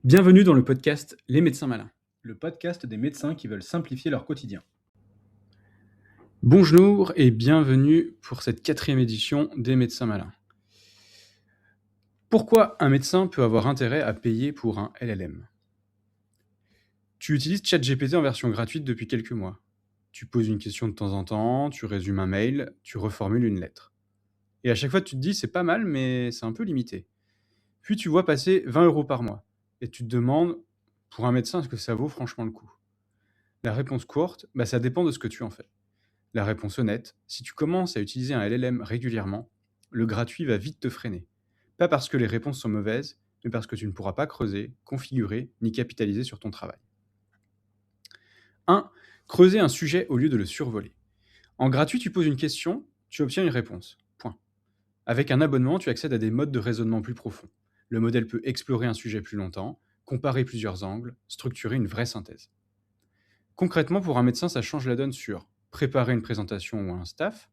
Bienvenue dans le podcast Les médecins malins. Le podcast des médecins qui veulent simplifier leur quotidien. Bonjour et bienvenue pour cette 4e édition des médecins malins. Pourquoi un médecin peut avoir intérêt à payer pour un LLM ? Tu utilises ChatGPT en version gratuite depuis quelques mois. Tu poses une question de temps en temps, tu résumes un mail, tu reformules une lettre. Et à chaque fois tu te dis c'est pas mal mais c'est un peu limité. Puis tu vois passer 20 € par mois et tu te demandes pour un médecin est-ce que ça vaut franchement le coup ? La réponse courte, ça dépend de ce que tu en fais. La réponse honnête, si tu commences à utiliser un LLM régulièrement, le gratuit va vite te freiner. Pas parce que les réponses sont mauvaises, mais parce que tu ne pourras pas creuser, configurer, ni capitaliser sur ton travail. 1. Creuser un sujet au lieu de le survoler. En gratuit, tu poses une question, tu obtiens une réponse. Point. Avec un abonnement, tu accèdes à des modes de raisonnement plus profonds. Le modèle peut explorer un sujet plus longtemps, comparer plusieurs angles, structurer une vraie synthèse. Concrètement, pour un médecin, ça change la donne sur préparer une présentation ou un staff,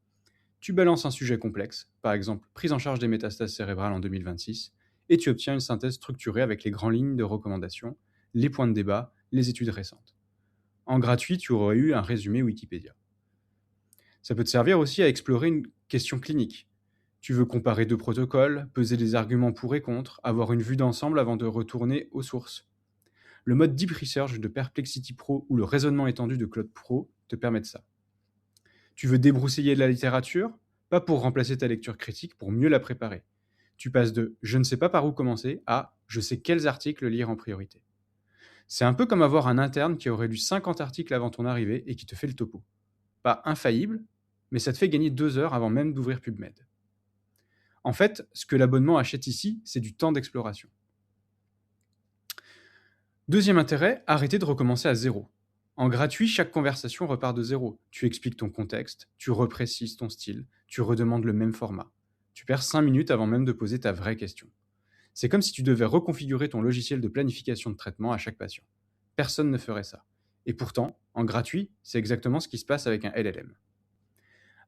tu balances un sujet complexe, par exemple prise en charge des métastases cérébrales en 2026, et tu obtiens une synthèse structurée avec les grandes lignes de recommandations, les points de débat, les études récentes. En gratuit, tu aurais eu un résumé Wikipédia. Ça peut te servir aussi à explorer une question clinique. Tu veux comparer 2 protocoles, peser des arguments pour et contre, avoir une vue d'ensemble avant de retourner aux sources. Le mode Deep Research de Perplexity Pro ou le raisonnement étendu de Claude Pro te permettent ça. Tu veux débroussailler de la littérature ? Pas pour remplacer ta lecture critique, pour mieux la préparer. Tu passes de « je ne sais pas par où commencer » à « je sais quels articles lire en priorité ». C'est un peu comme avoir un interne qui aurait lu 50 articles avant ton arrivée et qui te fait le topo. Pas infaillible, mais ça te fait gagner 2 heures avant même d'ouvrir PubMed. En fait, ce que l'abonnement achète ici, c'est du temps d'exploration. Deuxième intérêt, arrêter de recommencer à zéro. En gratuit, chaque conversation repart de zéro. Tu expliques ton contexte, tu reprécises ton style, tu redemandes le même format. Tu perds 5 minutes avant même de poser ta vraie question. C'est comme si tu devais reconfigurer ton logiciel de planification de traitement à chaque patient. Personne ne ferait ça. Et pourtant, en gratuit, c'est exactement ce qui se passe avec un LLM.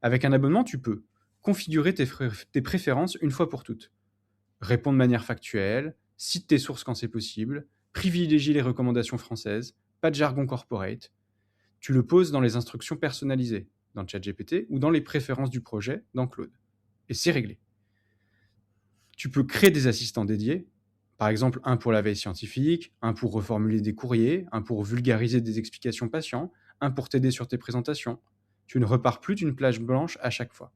Avec un abonnement, tu peux configurer tes préférences une fois pour toutes. Répondre de manière factuelle, cite tes sources quand c'est possible, privilégie les recommandations françaises, pas de jargon corporate. Tu le poses dans les instructions personnalisées, dans ChatGPT, ou dans les préférences du projet, dans Claude. Et c'est réglé. Tu peux créer des assistants dédiés, par exemple un pour la veille scientifique, un pour reformuler des courriers, un pour vulgariser des explications patients, un pour t'aider sur tes présentations. Tu ne repars plus d'une plage blanche à chaque fois.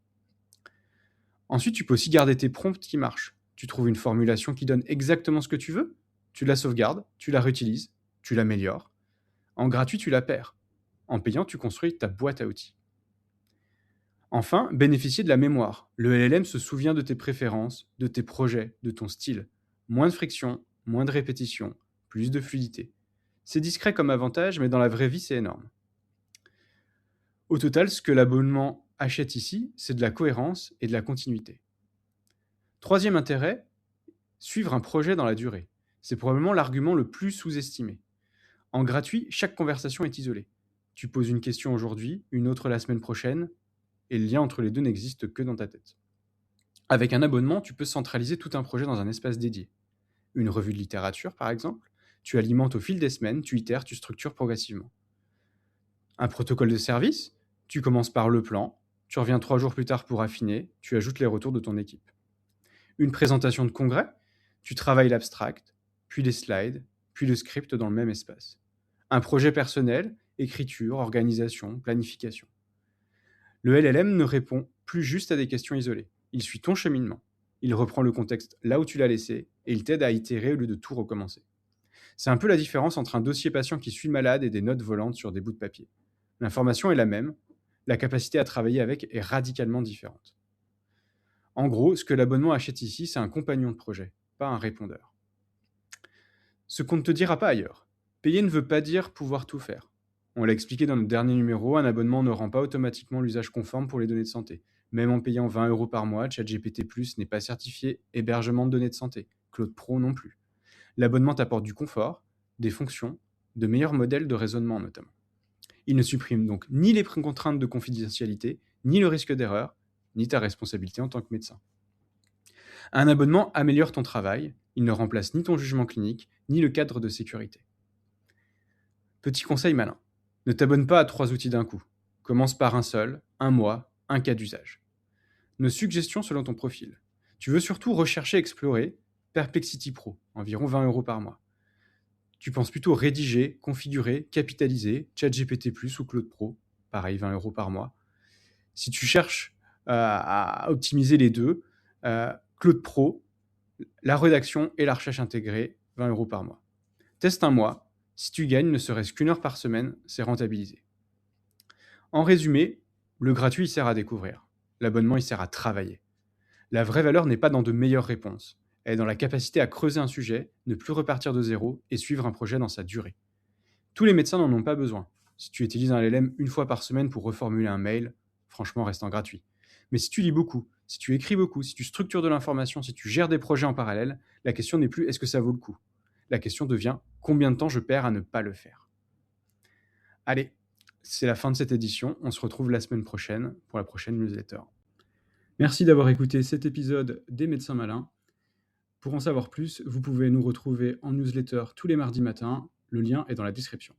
Ensuite, tu peux aussi garder tes prompts qui marchent. Tu trouves une formulation qui donne exactement ce que tu veux, tu la sauvegardes, tu la réutilises, tu l'améliores. En gratuit, tu la perds. En payant, tu construis ta boîte à outils. Enfin, bénéficier de la mémoire. Le LLM se souvient de tes préférences, de tes projets, de ton style. Moins de friction, moins de répétition, plus de fluidité. C'est discret comme avantage, mais dans la vraie vie, c'est énorme. Au total, ce que l'abonnement achète ici, c'est de la cohérence et de la continuité. Troisième intérêt, suivre un projet dans la durée. C'est probablement l'argument le plus sous-estimé. En gratuit, chaque conversation est isolée. Tu poses une question aujourd'hui, une autre la semaine prochaine, et le lien entre les deux n'existe que dans ta tête. Avec un abonnement, tu peux centraliser tout un projet dans un espace dédié. Une revue de littérature, par exemple, tu alimentes au fil des semaines, tu itères, tu structures progressivement. Un protocole de service, tu commences par le plan, tu reviens 3 jours plus tard pour affiner, tu ajoutes les retours de ton équipe. Une présentation de congrès, tu travailles l'abstract, puis les slides, puis le script dans le même espace. Un projet personnel, écriture, organisation, planification. Le LLM ne répond plus juste à des questions isolées. Il suit ton cheminement. Il reprend le contexte là où tu l'as laissé et il t'aide à itérer au lieu de tout recommencer. C'est un peu la différence entre un dossier patient qui suit le malade et des notes volantes sur des bouts de papier. L'information est la même, la capacité à travailler avec est radicalement différente. En gros, ce que l'abonnement achète ici, c'est un compagnon de projet, pas un répondeur. Ce qu'on ne te dira pas ailleurs. Payer ne veut pas dire pouvoir tout faire. On l'a expliqué dans notre dernier numéro, un abonnement ne rend pas automatiquement l'usage conforme pour les données de santé. Même en payant 20 € par mois, ChatGPT+ n'est pas certifié hébergement de données de santé. Claude Pro non plus. L'abonnement t'apporte du confort, des fonctions, de meilleurs modèles de raisonnement notamment. Il ne supprime donc ni les contraintes de confidentialité, ni le risque d'erreur, ni ta responsabilité en tant que médecin. Un abonnement améliore ton travail, Il ne remplace ni ton jugement clinique, ni le cadre de sécurité. Petit conseil malin. Ne t'abonne pas à 3 outils d'un coup. Commence par un seul, un mois, un cas d'usage. Nos suggestions selon ton profil. Tu veux surtout rechercher et explorer Perplexity Pro, environ 20 € par mois. Tu penses plutôt rédiger, configurer, capitaliser, ChatGPT+, ou Claude Pro, pareil, 20 € par mois. Si tu cherches à optimiser les deux, Claude Pro, la rédaction et la recherche intégrée, 20 € par mois. Teste un mois. Si tu gagnes ne serait-ce qu'1 heure par semaine, c'est rentabilisé. En résumé, le gratuit il sert à découvrir. L'abonnement il sert à travailler. La vraie valeur n'est pas dans de meilleures réponses. Elle est dans la capacité à creuser un sujet, ne plus repartir de zéro et suivre un projet dans sa durée. Tous les médecins n'en ont pas besoin. Si tu utilises un LLM une fois par semaine pour reformuler un mail, franchement, reste en gratuit. Mais si tu lis beaucoup, si tu écris beaucoup, si tu structures de l'information, si tu gères des projets en parallèle, la question n'est plus est-ce que ça vaut le coup. La question devient combien de temps je perds à ne pas le faire. Allez, c'est la fin de cette édition. On se retrouve la semaine prochaine pour la prochaine newsletter. Merci d'avoir écouté cet épisode des Médecins Malins. Pour en savoir plus, vous pouvez nous retrouver en newsletter tous les mardis matins. Le lien est dans la description.